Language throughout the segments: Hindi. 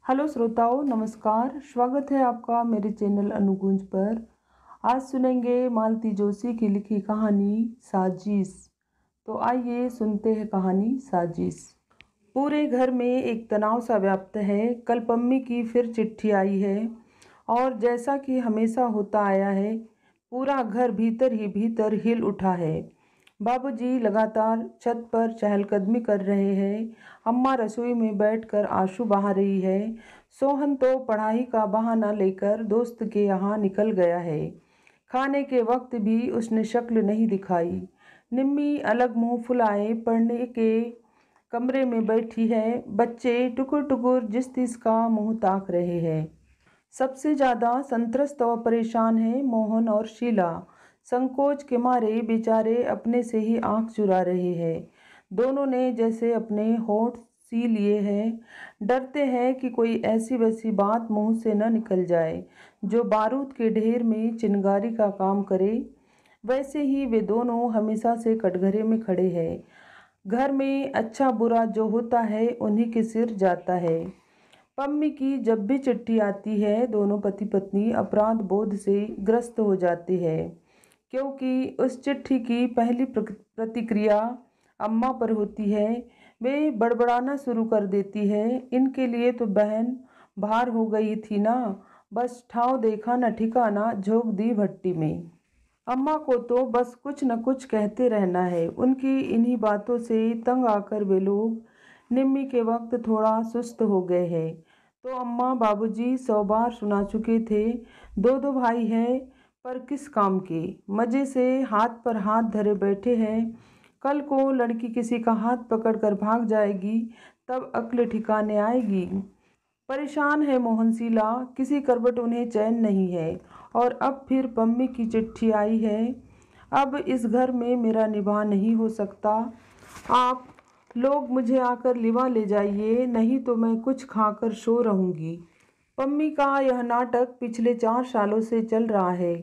हेलो श्रोताओं, नमस्कार। स्वागत है आपका मेरे चैनल अनुगूंज पर। आज सुनेंगे मालती जोशी की लिखी कहानी साजिश। तो आइए सुनते हैं कहानी साजिश। पूरे घर में एक तनाव सा व्याप्त है। कल पम्मी की फिर चिट्ठी आई है और जैसा कि हमेशा होता आया है, पूरा घर भीतर ही भीतर हिल उठा है। बाबूजी लगातार छत पर चहलकदमी कर रहे हैं। अम्मा रसोई में बैठकर आंसू बहा रही है। सोहन तो पढ़ाई का बहाना लेकर दोस्त के यहाँ निकल गया है। खाने के वक्त भी उसने शक्ल नहीं दिखाई। निम्मी अलग मुंह फुलाए पढ़ने के कमरे में बैठी है। बच्चे टुकुर टुकुर जिस तिस का मुंह ताक रहे हैं। सबसे ज़्यादा संत्रस्त और परेशान हैं मोहन और शीला। संकोच के मारे बेचारे अपने से ही आंख चुरा रहे हैं। दोनों ने जैसे अपने होठ सी लिए हैं। डरते हैं कि कोई ऐसी वैसी बात मुंह से न निकल जाए जो बारूद के ढेर में चिंगारी का काम करे। वैसे ही वे दोनों हमेशा से कटघरे में खड़े हैं। घर में अच्छा बुरा जो होता है उन्हीं के सिर जाता है। पम्मी की जब भी चिट्ठी आती है, दोनों पति पत्नी अपराध बोध से ग्रस्त हो जाते हैं, क्योंकि उस चिट्ठी की पहली प्रतिक्रिया अम्मा पर होती है। वे बड़बड़ाना शुरू कर देती है, इनके लिए तो बहन बाहर हो गई थी ना, बस ठाव देखा न ठिकाना, झोंक दी भट्टी में। अम्मा को तो बस कुछ न कुछ कहते रहना है। उनकी इन्हीं बातों से तंग आकर वे लोग निम्मी के वक्त थोड़ा सुस्त हो गए हैं। तो अम्मा बाबूजी 100 बार सुना चुके थे, दो दो भाई हैं पर किस काम के, मज़े से हाथ पर हाथ धरे बैठे हैं। कल को लड़की किसी का हाथ पकड़कर भाग जाएगी, तब अक्ल ठिकाने आएगी। परेशान है मोहनशीला, किसी करवट उन्हें चैन नहीं है। और अब फिर पम्मी की चिट्ठी आई है। अब इस घर में मेरा निभाह नहीं हो सकता। आप लोग मुझे आकर लिवा ले जाइए, नहीं तो मैं कुछ खाकर सो रहूँगी। पम्मी का यह नाटक पिछले 4 सालों से चल रहा है।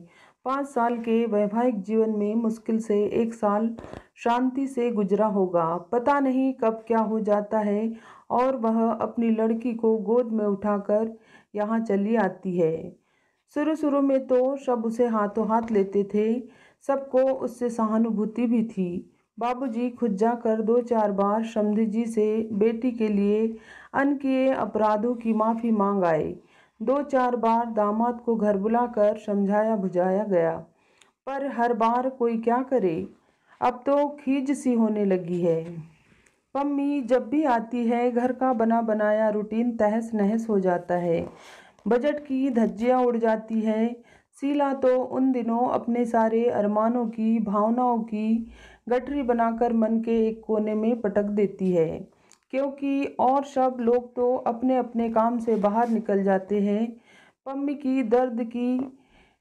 5 साल के वैवाहिक जीवन में मुश्किल से 1 साल शांति से गुजरा होगा। पता नहीं कब क्या हो जाता है और वह अपनी लड़की को गोद में उठाकर यहाँ चली आती है। शुरू शुरू में तो सब उसे हाथों हाथ लेते थे, सबको उससे सहानुभूति भी थी। बाबूजी खुद जाकर 2-4 बार समधी जी से बेटी के लिए अनकिए अपराधों की माफ़ी मांग आए। 2-4 बार दामाद को घर बुलाकर समझाया बुझाया गया, पर हर बार कोई क्या करे। अब तो खीज सी होने लगी है। पम्मी जब भी आती है, घर का बना बनाया रूटीन तहस नहस हो जाता है। बजट की धज्जियाँ उड़ जाती है। शीला तो उन दिनों अपने सारे अरमानों की भावनाओं की गठरी बनाकर मन के एक कोने में पटक देती है, क्योंकि और सब लोग तो अपने अपने काम से बाहर निकल जाते हैं। पम्मी की दर्द की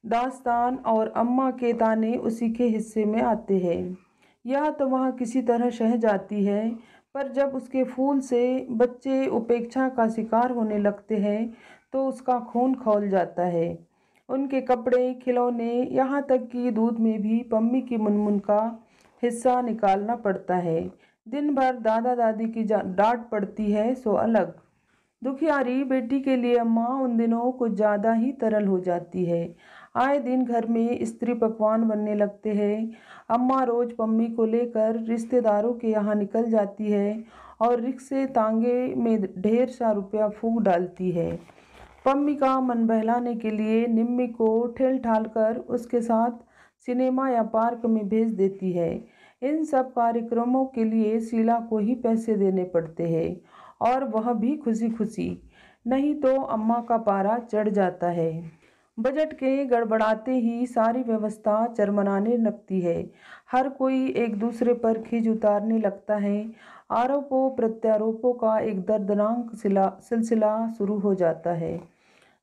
दास्तान और अम्मा के ताने उसी के हिस्से में आते हैं। यह तो वह किसी तरह सह जाती है, पर जब उसके फूल से बच्चे उपेक्षा का शिकार होने लगते हैं तो उसका खून खौल जाता है। उनके कपड़े, खिलौने, यहाँ तक कि दूध में भी पम्मी की मुनमुन का हिस्सा निकालना पड़ता है। दिन भर दादा दादी की डांट पड़ती है सो अलग। दुखियारी बेटी के लिए अम्मा उन दिनों कुछ ज़्यादा ही तरल हो जाती है। आए दिन घर में स्त्री पकवान बनने लगते हैं। अम्मा रोज पम्मी को लेकर रिश्तेदारों के यहाँ निकल जाती है और रिक्शे तांगे में ढेर सा रुपया फूंक डालती है। पम्मी का मन बहलाने के लिए निम्मी को ठेल ठाल कर उसके साथ सिनेमा या पार्क में भेज देती है। इन सब कार्यक्रमों के लिए शीला को ही पैसे देने पड़ते हैं, और वह भी खुशी खुशी, नहीं तो अम्मा का पारा चढ़ जाता है। बजट के गड़बड़ाते ही सारी व्यवस्था चरमराने लगती है। हर कोई एक दूसरे पर खींच उतारने लगता है। आरोपों प्रत्यारोपों का एक दर्दनाक सिलसिला शुरू हो जाता है।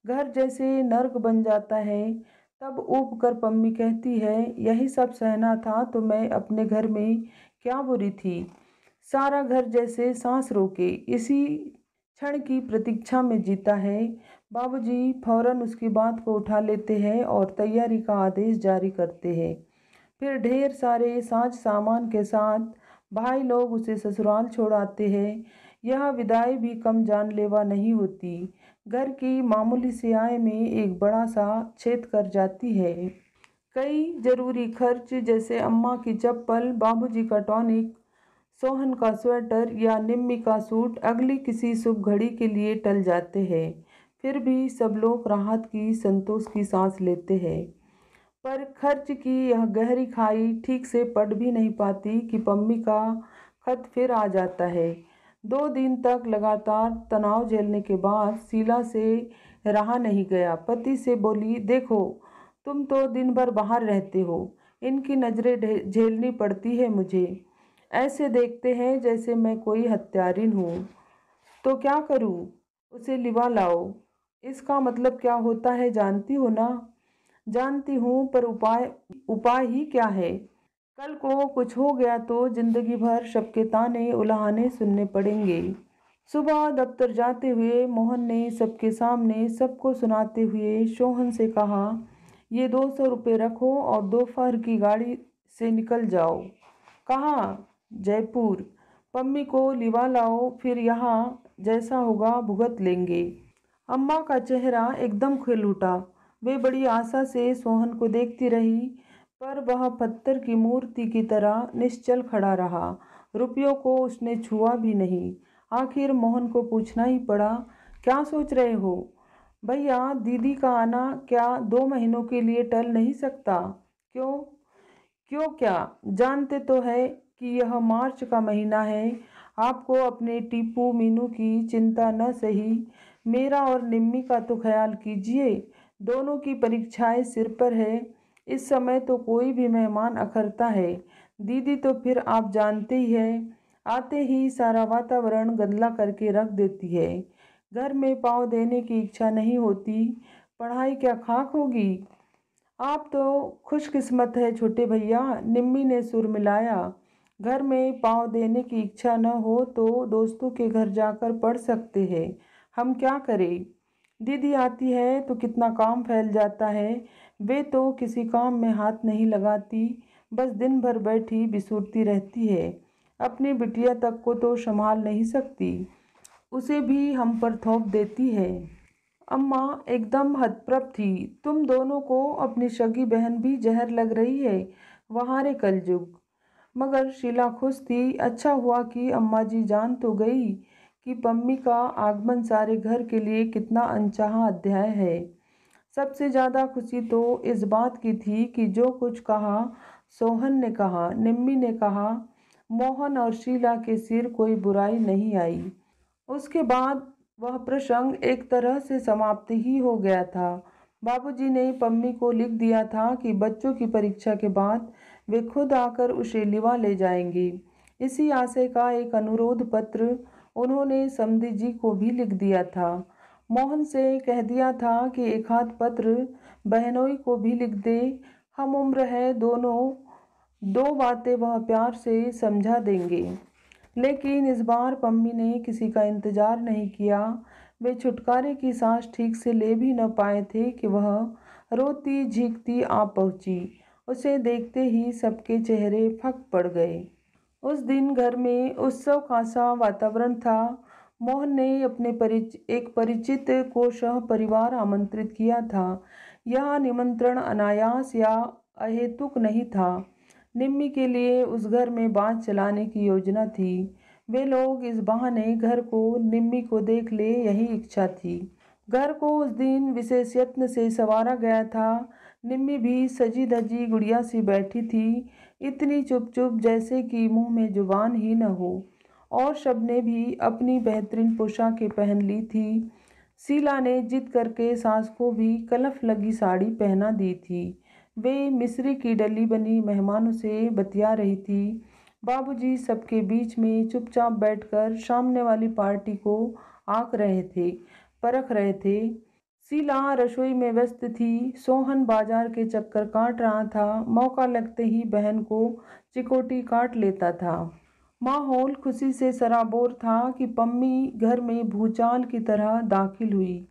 घर जैसे नर्क बन जाता है। तब ऊब कर पम्मी कहती है, यही सब सहना था तो मैं अपने घर में क्या बुरी थी। सारा घर जैसे सांस रोके इसी क्षण की प्रतीक्षा में जीता है। बाबूजी फौरन उसकी बात को उठा लेते हैं और तैयारी का आदेश जारी करते हैं। फिर ढेर सारे साज सामान के साथ भाई लोग उसे ससुराल छोड़ आते हैं। यह विदाई भी कम जानलेवा नहीं होती, घर की मामूली सी आय में एक बड़ा सा छेद कर जाती है। कई जरूरी खर्च जैसे अम्मा की चप्पल, बाबूजी का टॉनिक, सोहन का स्वेटर या निम्मी का सूट अगली किसी शुभ घड़ी के लिए टल जाते हैं। फिर भी सब लोग राहत की, संतोष की सांस लेते हैं। पर खर्च की यह गहरी खाई ठीक से पढ़ भी नहीं पाती कि पम्मी का खत फिर आ जाता है। 2 दिन तक लगातार तनाव झेलने के बाद शीला से रहा नहीं गया। पति से बोली, देखो तुम तो दिन भर बाहर रहते हो, इनकी नज़रें झेलनी पड़ती है मुझे। ऐसे देखते हैं जैसे मैं कोई हत्यारिन हूँ। तो क्या करूँ? उसे लिवा लाओ। इसका मतलब क्या होता है जानती हो ना? जानती हूँ, पर उपाय ही क्या है? कल को कुछ हो गया तो जिंदगी भर सबके ताने उलाहने सुनने पड़ेंगे। सुबह दफ्तर जाते हुए मोहन ने सबके सामने सबको सुनाते हुए सोहन से कहा, ये 200 रुपये रखो और दोपहर की गाड़ी से निकल जाओ। कहाँ? जयपुर। पम्मी को लिवा लाओ, फिर यहाँ जैसा होगा भुगत लेंगे। अम्मा का चेहरा एकदम खिल उठा। वे बड़ी आशा से सोहन को देखती रही, पर वह पत्थर की मूर्ति की तरह निश्चल खड़ा रहा। रुपयों को उसने छुआ भी नहीं। आखिर मोहन को पूछना ही पड़ा, क्या सोच रहे हो भैया? दीदी का आना क्या 2 महीनों के लिए टल नहीं सकता? क्यों? क्यों क्या? जानते तो है कि यह मार्च का महीना है। आपको अपने टीपू मीनू की चिंता न सही, मेरा और निम्मी का तो ख्याल कीजिए। दोनों की परीक्षाएं सिर पर है। इस समय तो कोई भी मेहमान अखरता है। दीदी तो फिर आप जानते ही हैं, आते ही सारा वातावरण गंदला करके रख देती है। घर में पाँव देने की इच्छा नहीं होती। पढ़ाई क्या खाक होगी? आप तो खुशकिस्मत है छोटे भैया, निम्मी ने सुर मिलाया। घर में पाँव देने की इच्छा न हो तो दोस्तों के घर जाकर पढ़ सकते हैं। हम क्या करें? दीदी आती है तो कितना काम फैल जाता है। वे तो किसी काम में हाथ नहीं लगाती, बस दिन भर बैठी बिसूरती रहती है। अपनी बिटिया तक को तो संभाल नहीं सकती, उसे भी हम पर थोप देती है। अम्मा एकदम हतप्रभ थी। तुम दोनों को अपनी सगी बहन भी जहर लग रही है, वहारे कलयुग। मगर शीला खुश थी। अच्छा हुआ कि अम्मा जी जान तो गई कि पम्मी का आगमन सारे घर के लिए कितना अनचाहा अध्याय है। सबसे ज़्यादा खुशी तो इस बात की थी कि जो कुछ कहा सोहन ने कहा, निम्मी ने कहा, मोहन और शीला के सिर कोई बुराई नहीं आई। उसके बाद वह प्रसंग एक तरह से समाप्त ही हो गया था। बाबूजी ने पम्मी को लिख दिया था कि बच्चों की परीक्षा के बाद वे खुद आकर उसे लिवा ले जाएंगे। इसी आशय का एक अनुरोध पत्र उन्होंने समधी जी को भी लिख दिया था। मोहन से कह दिया था कि एक हाथ पत्र बहनोई को भी लिख दे। हम उम्र है दोनों, दो बातें वह प्यार से समझा देंगे। लेकिन इस बार पम्मी ने किसी का इंतजार नहीं किया। वे छुटकारे की सांस ठीक से ले भी न पाए थे कि वह रोती झींकती आ पहुंची। उसे देखते ही सबके चेहरे फक पड़ गए। उस दिन घर में उत्सव का सा वातावरण था। मोहन ने अपने एक परिचित को सह परिवार आमंत्रित किया था। यह निमंत्रण अनायास या अहेतुक नहीं था। निम्मी के लिए उस घर में बात चलाने की योजना थी। वे लोग इस बहाने घर को, निम्मी को देख ले, यही इच्छा थी। घर को उस दिन विशेष यत्न से संवारा गया था। निम्मी भी सजी धजी गुड़िया सी बैठी थी, इतनी चुप चुप जैसे कि मुंह में जुबान ही न हो। और सबने भी अपनी बेहतरीन पोशाकें पहन ली थी। शीला ने जिद करके सास को भी कलफ लगी साड़ी पहना दी थी। वे मिस्री की डली बनी मेहमानों से बतिया रही थी। बाबूजी सबके बीच में चुपचाप बैठकर सामने वाली पार्टी को आंक रहे थे, परख रहे थे। शीला रसोई में व्यस्त थी। सोहन बाजार के चक्कर काट रहा था। मौका लगते ही बहन को चिकोटी काट लेता था। माहौल खुशी से सराबोर था कि पम्मी घर में भूचाल की तरह दाखिल हुई।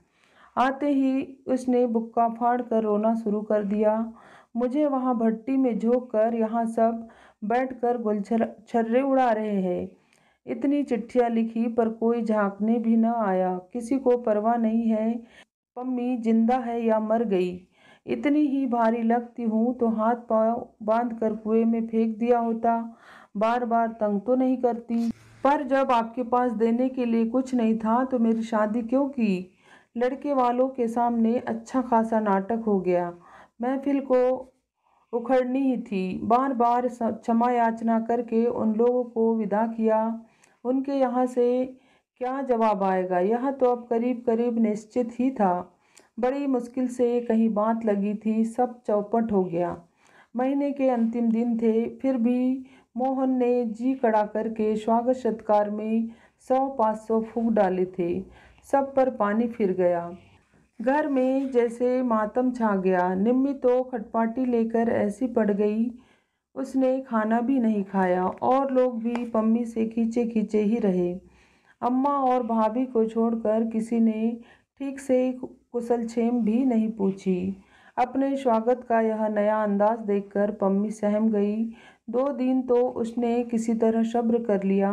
आते ही उसने बुक्का फाड़ कर रोना शुरू कर दिया। मुझे वहाँ भट्टी में झोंक कर यहाँ सब बैठकर गुलछर्रे उड़ा रहे हैं। इतनी चिट्ठियां लिखी पर कोई झांकने भी न आया। किसी को परवाह नहीं है पम्मी जिंदा है या मर गई। इतनी ही भारी लगती हूँ तो हाथ पांव बांध कर कुएं में फेंक दिया होता। बार बार तंग तो नहीं करती, पर जब आपके पास देने के लिए कुछ नहीं था तो मेरी शादी क्यों की? लड़के वालों के सामने अच्छा खासा नाटक हो गया। महफिल को उखड़नी ही थी। बार बार क्षमा याचना करके उन लोगों को विदा किया। उनके यहाँ से क्या जवाब आएगा, यह तो अब करीब करीब निश्चित ही था। बड़ी मुश्किल से कहीं बात लगी थी, सब चौपट हो गया। महीने के अंतिम दिन थे, फिर भी मोहन ने जी कड़ा करके स्वागत सत्कार में 100-500 फूंक डाले थे। सब पर पानी फिर गया। घर में जैसे मातम छा गया। निम्मी तो खटपाटी लेकर ऐसी पड़ गई, उसने खाना भी नहीं खाया और लोग भी पम्मी से खींचे खींचे ही रहे। अम्मा और भाभी को छोड़कर किसी ने ठीक से कुशलक्षेम भी नहीं पूछी। अपने स्वागत का यह नया अंदाज देखकर पम्मी सहम गई। 2 दिन तो उसने किसी तरह सब्र कर लिया,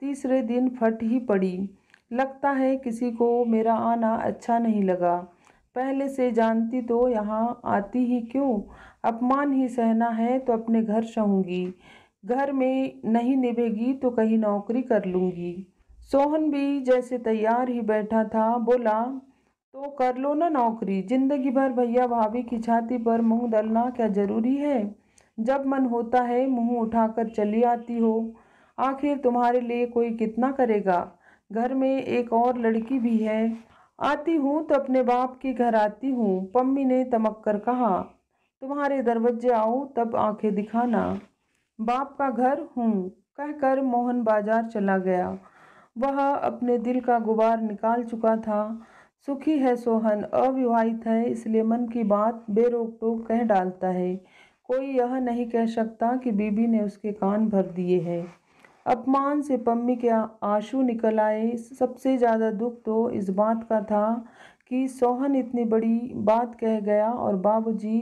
तीसरे दिन फट ही पड़ी। लगता है किसी को मेरा आना अच्छा नहीं लगा। पहले से जानती तो यहाँ आती ही क्यों? अपमान ही सहना है तो अपने घर सहूँगी। घर में नहीं निभेगी तो कहीं नौकरी कर लूँगी। सोहन भी जैसे तैयार ही बैठा था, बोला तो कर लो ना नौकरी। जिंदगी भर भैया भाभी की छाती पर मुंह दलना क्या जरूरी है? जब मन होता है मुंह उठाकर चली आती हो। आखिर तुम्हारे लिए कोई कितना करेगा? घर में एक और लड़की भी है। आती हूँ तो अपने बाप के घर आती हूँ, पम्मी ने तमक कर कहा। तुम्हारे दरवाजे आऊँ तब आंखें दिखाना। बाप का घर हूँ, कहकर मोहन बाजार चला गया। वह अपने दिल का गुबार निकाल चुका था। सुखी है सोहन, अविवाहित है, इसलिए मन की बात बेरोक टोक कह डालता है। कोई यह नहीं कह सकता कि बीबी ने उसके कान भर दिए हैं। अपमान से पम्मी के आंसू निकल आए। सबसे ज़्यादा दुख तो इस बात का था कि सोहन इतनी बड़ी बात कह गया और बाबूजी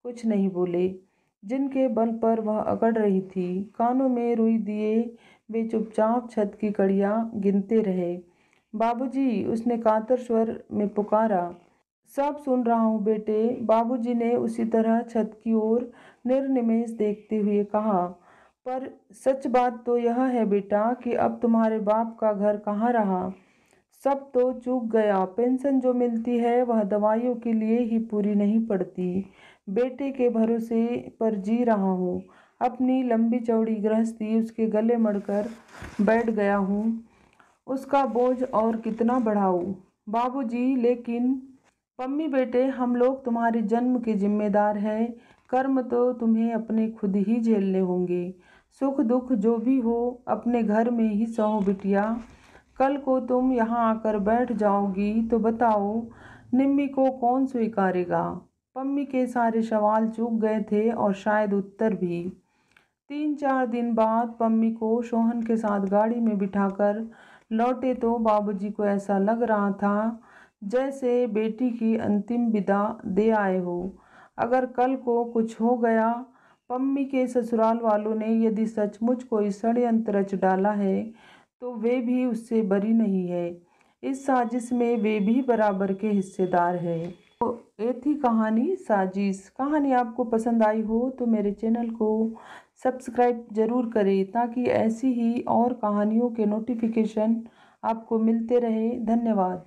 कुछ नहीं बोले, जिनके बल पर वह अकड़ रही थी। कानों में रुई दिए वे चुपचाप छत की कड़ियाँ गिनते रहे। बाबूजी, उसने कातर स्वर में पुकारा। सब सुन रहा हूँ बेटे, बाबूजी ने उसी तरह छत की ओर निर्निमेष देखते हुए कहा। पर सच बात तो यह है बेटा कि अब तुम्हारे बाप का घर कहाँ रहा। सब तो चूक गया। पेंशन जो मिलती है वह दवाइयों के लिए ही पूरी नहीं पड़ती। बेटे के भरोसे पर जी रहा हूँ। अपनी लंबी चौड़ी गृहस्थी उसके गले मड़कर बैठ गया हूँ। उसका बोझ और कितना बढ़ाऊं बाबूजी। लेकिन पम्मी बेटे, हम लोग तुम्हारे जन्म के जिम्मेदार हैं। कर्म तो तुम्हें अपने खुद ही झेलने होंगे। सुख दुख जो भी हो अपने घर में ही सहो बिटिया। कल को तुम यहाँ आकर बैठ जाओगी तो बताओ निम्मी को कौन स्वीकारेगा? पम्मी के सारे सवाल चूक गए थे और शायद उत्तर भी। 3-4 दिन बाद पम्मी को सोहन के साथ गाड़ी में बिठाकर लौटे तो बाबूजी को ऐसा लग रहा था जैसे बेटी की अंतिम विदा दे आए हो। अगर कल को कुछ हो गया, पम्मी के ससुराल वालों ने यदि सचमुच कोई षड्यंत्र रच डाला है तो वे भी उससे बरी नहीं है। इस साजिश में वे भी बराबर के हिस्सेदार हैं। तो ये थी कहानी साजिश। कहानी आपको पसंद आई हो तो मेरे चैनल को सब्सक्राइब ज़रूर करें ताकि ऐसी ही और कहानियों के नोटिफिकेशन आपको मिलते रहे। धन्यवाद।